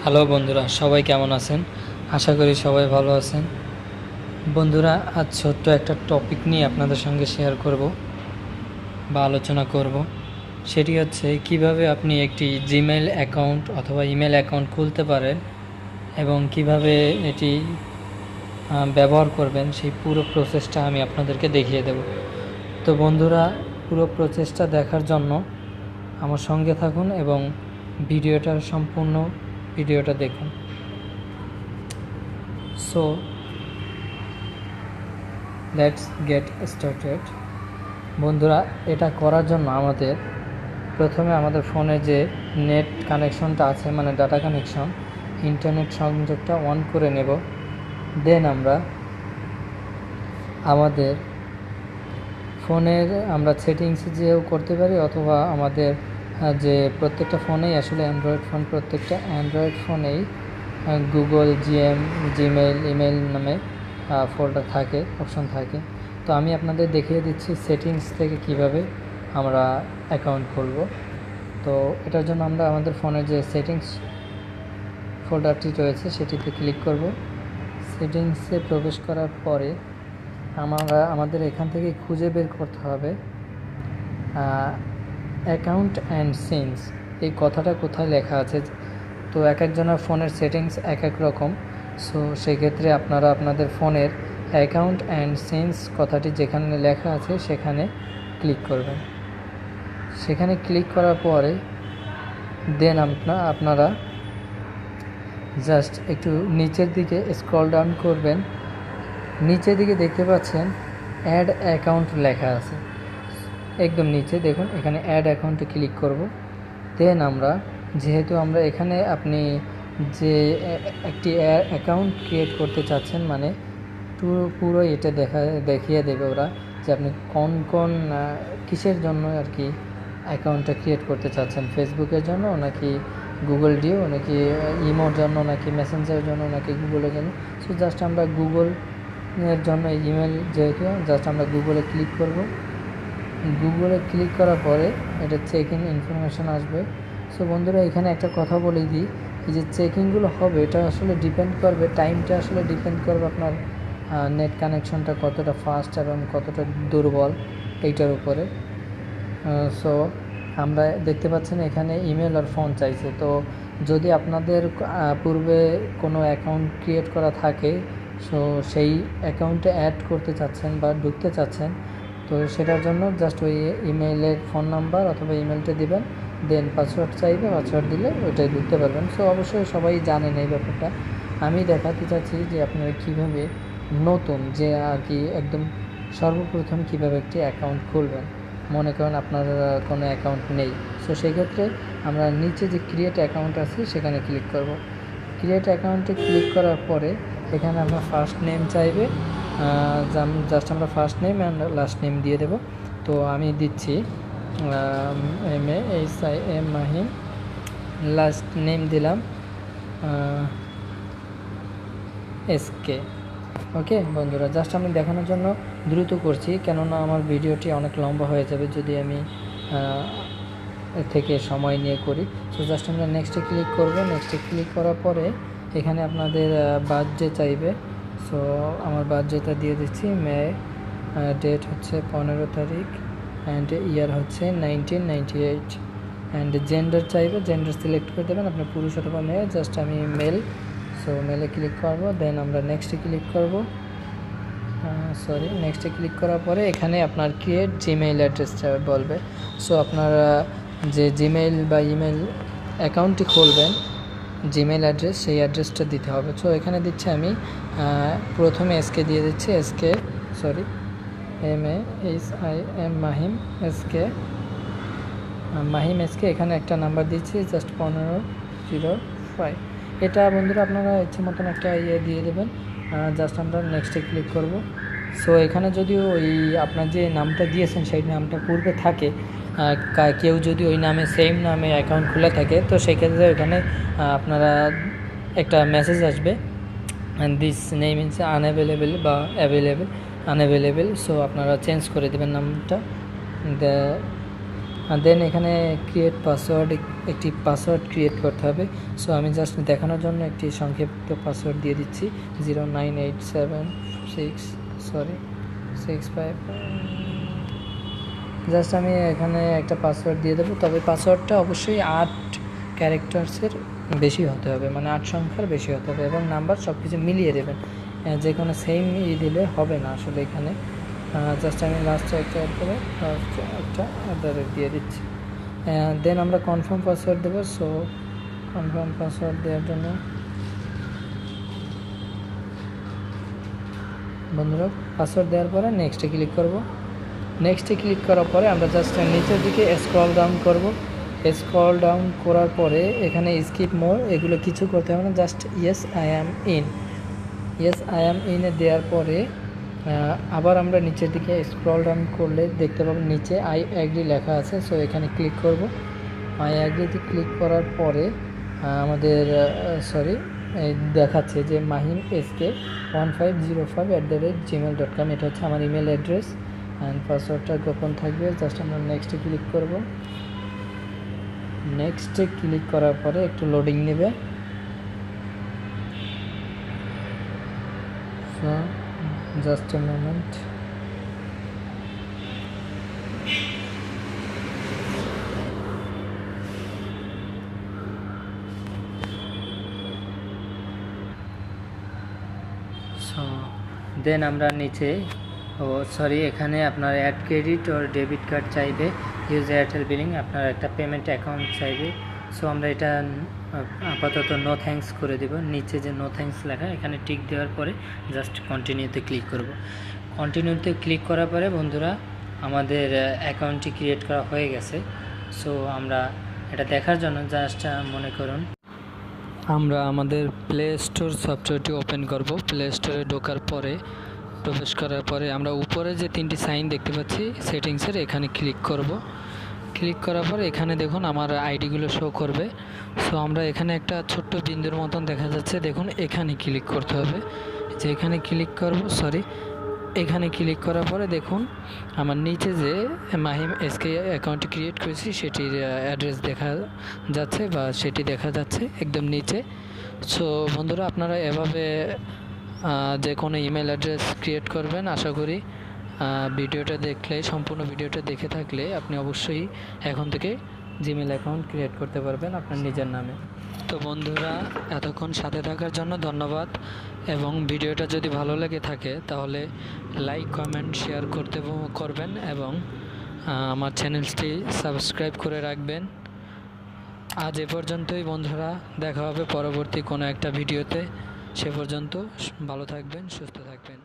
Hello বন্ধুরা, সবাই কেমন আছেন? আশা করি সবাই ভালো আছেন। বন্ধুরা, আজ ছোট্ট একটা টপিক নিয়ে আপনাদের সঙ্গে শেয়ার করব বা আলোচনা করব। সেটি হচ্ছে কিভাবে আপনি একটি জিমেইল অ্যাকাউন্ট অথবা ইমেল অ্যাকাউন্ট খুলতে পারেন এবং কিভাবে এটি ব্যবহার করবেন, সেই পুরো প্রসেসটা আমি আপনাদেরকে দেখিয়ে দেব। তো বন্ধুরা, পুরো প্রসেসটা দেখার জন্য আমার সঙ্গে থাকুন এবং সম্পূর্ণ ভিডিওটা দেখুন। So let's get started. বন্ধুরা, এটা করার জন্য আমাদের প্রথমে আমাদের ফোনে যে নেট কানেকশনটা আছে, মানে ডাটা কানেকশন, ইন্টারনেট সংযোগটা অন করে নেব। দেন আমরা আমাদের ফোনের সেটিংসে যেও করতে পারি, অথবা আমাদের যে প্রত্যেকটা ফোনেই আসলে প্রত্যেকটা অ্যান্ড্রয়েড ফোনেই গুগল জিমেইল ইমেল নামে ফোল্ডার থাকে, অপশন থাকে। তো আমি আপনাদের দেখিয়ে দিচ্ছি সেটিংস থেকে কিভাবে আমরা অ্যাকাউন্ট খুলব। তো এটার জন্য আমরা আমাদের ফোনের যে সেটিংস ফোল্ডারটি রয়েছে সেটিতে ক্লিক করব। সেটিংসে প্রবেশ করার পরে আমাদের এখান থেকে খুঁজে বের করতে হবে অ্যাকাউন্ট অ্যান্ড সিমস, এই কথাটা কোথায় লেখা আছে। তো এক একজনের ফোনের সেটিংস এক এক রকম। সো সেক্ষেত্রে আপনারা আপনাদের ফোনের অ্যাকাউন্ট অ্যান্ড সিমস কথাটি যেখানে লেখা আছে সেখানে ক্লিক করবেন। সেখানে ক্লিক করার পরে দেন আপনারা জাস্ট একটু নিচের দিকে স্ক্রল ডাউন করবেন। নিচের দিকে দেখতে পাচ্ছেন অ্যাড অ্যাকাউন্ট লেখা আছে, একদম নিচে দেখুন, এখানে অ্যাড অ্যাকাউন্টে ক্লিক করব। দেন যেহেতু আমরা এখানে আপনি যে একটি অ্যাকাউন্ট ক্রিয়েট করতে চাচ্ছেন, মানে পুরো এটা দেখিয়ে দেবে ওরা যে আপনি কোন কিসের জন্য আর কি অ্যাকাউন্টটা ক্রিয়েট করতে চাচ্ছেন। ফেসবুকের জন্য, নাকি গুগল ডিও, নাকি ইমোর জন্য, নাকি মেসেঞ্জারের জন্য, নাকি গুগলের জন্য। সো জাস্ট আমরা গুগলের জন্য ইমেল, যেহেতু জাস্ট আমরা গুগলে ক্লিক করব। গুগলে ক্লিক করার পরে এটা চেকিং ইনফরমেশান আসবে। সো বন্ধুরা, এখানে একটা কথা বলে দিই, এই যে চেকিংগুলো হবে এটা আসলে ডিপেন্ড করবে, টাইমটা আসলে ডিপেন্ড করবে আপনার নেট কানেকশনটা কতটা ফাস্ট এবং কতটা দুর্বল, এইটার উপরে। সো আমরা দেখতে পাচ্ছেন এখানে ইমেল আর ফোন চাইছে। তো যদি আপনাদের পূর্বে কোনো অ্যাকাউন্ট ক্রিয়েট করা থাকে, সো সেই অ্যাকাউন্টে অ্যাড করতে চাচ্ছেন বা ঢুকতে চাচ্ছেন, তো সেটার জন্য জাস্ট ওই ইমেইলের ফোন নাম্বার অথবা ইমেলটা দিবেন। দেন পাসওয়ার্ড চাইবে, পাসওয়ার্ড দিলে ওইটাই ঢুকতে পারবেন। সো অবশ্যই সবাই জানেন এই ব্যাপারটা। আমি দেখাতে চাচ্ছি যে আপনারা কীভাবে নতুন যে আর কি একদম সর্বপ্রথম কীভাবে একটি অ্যাকাউন্ট খুলবেন। মনে করেন আপনার কোনো অ্যাকাউন্ট নেই, সো সেক্ষেত্রে আমরা নিচে যে ক্রিয়েট অ্যাকাউন্ট আছে সেখানে ক্লিক করব। ক্রিয়েট অ্যাকাউন্টে ক্লিক করার পরে এখানে আপনার ফার্স্ট নেম চাইবে, জাস্ট আমরা first name and last name দিয়ে দেব। তো আমি দিচ্ছি MAHIM মাহিম, লাস্ট নেম দিলাম SK। ওকে বন্ধুরা, জাস্ট আমি দেখানোর জন্য দ্রুত করছি, কেননা আমার ভিডিওটি অনেক লম্বা হয়ে যাবে যদি আমি থেকে সময় নিয়ে করি। সো জাস্ট আমরা নেক্সটে ক্লিক করব। নেক্সটে ক্লিক করার পরে এখানে আপনাদের বার্থডে চাইবে। সো আমার বার্থডেটা দিয়ে দিচ্ছি, মে, ডেট হচ্ছে 15 তারিখ, অ্যান্ড ইয়ার হচ্ছে 1998, অ্যান্ড জেন্ডার চাইবে, জেন্ডার সিলেক্ট করে দেবেন আপনি পুরুষ অথবা মেয়ে। জাস্ট আমি মেল, সো মেলে ক্লিক করব। দেন আমরা নেক্সটে ক্লিক করব। নেক্সটে ক্লিক করার পরে এখানে আপনার ক্রিয়েট জিমেইল অ্যাড্রেস বলবে। সো আপনারা যে জিমেইল বা ইমেল অ্যাকাউন্টটি খুলবেন, জিমেইল অ্যাড্রেস, সেই অ্যাড্রেসটা দিতে হবে। সো এখানে দিচ্ছি আমি প্রথমে SK দিয়ে দিচ্ছি, MAHIM Mahim SK, Mahim SK। এখানে একটা নাম্বার দিচ্ছি, জাস্ট 1505। এটা বন্ধুরা আপনারা ইচ্ছে মতন একটা দিয়ে দেবেন। জাস্ট আমরা নেক্সটে ক্লিক করব। সো এখানে যদি ওই আপনার যে নামটা দিয়েছেন সেই নামটা পূর্বে থাকে, কেউ যদি ওই নামে সেম নামে অ্যাকাউন্ট খুলে থাকে, তো সেক্ষেত্রে ওখানে আপনারা একটা মেসেজ আসবে, দিস নেম ইজ আনঅ্যাভেলেবেল বা অ্যাভেলেবেল, আনঅ্যাভেলেবেল। সো আপনারা চেঞ্জ করে দেবেন নামটা। দেন এখানে ক্রিয়েট পাসওয়ার্ড, একটি পাসওয়ার্ড ক্রিয়েট করতে হবে। সো আমি জাস্ট দেখানোর জন্য একটি সংক্ষিপ্ত পাসওয়ার্ড দিয়ে দিচ্ছি 09876 জাস্ট আমি এখানে একটা পাসওয়ার্ড দিয়ে দেবো। তবে পাসওয়ার্ডটা অবশ্যই 8 ক্যারেক্টার্সের বেশি হতে হবে, মানে 8 সংখ্যার বেশি হতে হবে, এবং নাম্বার সব কিছু মিলিয়ে দেবেন। যে কোনো সেম দিলে হবে না আসলে। এখানে জাস্ট আমি লাস্টে একটা অ্যাড করে একটা দিয়ে দিচ্ছি। দেন আমরা কনফার্ম পাসওয়ার্ড দেবো। সো কনফার্ম পাসওয়ার্ড দেওয়ার জন্য বন্ধুরা পাসওয়ার্ড দেওয়ার পরে নেক্সটে ক্লিক করব। নেক্সটে ক্লিক করার পরে আমরা জাস্ট নিচের দিকে স্ক্রল ডাউন করব। স্ক্রল ডাউন করার পরে এখানে স্কিপ মোর এগুলো কিছু করতে হবে না, জাস্ট ইয়েস আই অ্যাম ইনে দেওয়ার পরে আবার আমরা নিচের দিকে স্ক্রল ডাউন করলে দেখতে পাবেন নিচে আই অ্যাগ্রি লেখা আছে। সো এখানে ক্লিক করব। আই অ্যাগ্রিতে ক্লিক করার পরে আমাদের দেখাচ্ছে যে mahim.sk1505@gmail.com, এটা হচ্ছে আমার ইমেল অ্যাড্রেস অ্যান্ড পাসওয়ার্ডটা গোপন থাকবে। জাস্ট আমরা নেক্সটে ক্লিক করব। নেক্সটে ক্লিক করার পরে একটু লোডিং নেবে। So just a moment. So then আমরা নিচে এখানে আপনার add credit or debit card চাইবে, ইউজ এয়ারটেল বিলিং, আপনার একটা পেমেন্ট অ্যাকাউন্ট চাইবে। সো আমরা এটা আপাতত নো থ্যাঙ্কস করে দেব। নিচে যে নো থ্যাঙ্কস লেখা এখানে টিক দেওয়ার পরে জাস্ট কন্টিনিউতে ক্লিক করব। কন্টিনিউতে ক্লিক করার পরে বন্ধুরা আমাদের অ্যাকাউন্টটি ক্রিয়েট করা হয়ে গেছে। সো আমরা এটা দেখার জন্য জাস্ট মনে করুন আমরা আমাদের প্লে স্টোর সফটওয়্যারটি ওপেন করব। প্লে স্টোরে ঢোকার পরে প্রবেশ করার পরে আমরা উপরে যে 3টি সাইন দেখতে পাচ্ছি সেটিংসের, এখানে ক্লিক করব। ক্লিক করার পরে এখানে দেখুন আমার আইডিগুলো শো করবে। সো আমরা এখানে একটা ছোট্ট বিন্দুর মতন দেখা যাচ্ছে, দেখুন এখানে ক্লিক করতে হবে। যে এখানে ক্লিক করব, এখানে ক্লিক করার পরে দেখুন আমার নিচে যে মাহিম এসকে অ্যাকাউন্টটি ক্রিয়েট করেছি সেটির অ্যাড্রেস দেখা যাচ্ছে বা সেটি দেখা যাচ্ছে একদম নিচে। সো বন্ধুরা আপনারা এভাবে যে কোনো ইমেল অ্যাড্রেস ক্রিয়েট করবেন। আশা করি ভিডিওটা দেখলে, সম্পূর্ণ ভিডিওটা দেখে থাকলে আপনি অবশ্যই এখন থেকে জিমেল অ্যাকাউন্ট ক্রিয়েট করতে পারবেন আপনার নিজের নামে। তো বন্ধুরা এতক্ষণ সাথে থাকার জন্য ধন্যবাদ, এবং ভিডিওটা যদি ভালো লেগে থাকে তাহলে লাইক কমেন্ট শেয়ার করবেন এবং আমার চ্যানেলটি সাবস্ক্রাইব করে রাখবেন। আজ এ পর্যন্তই বন্ধুরা, দেখা হবে পরবর্তী কোনো একটা ভিডিওতে। সে পর্যন্ত ভালো থাকবেন, সুস্থ থাকবেন।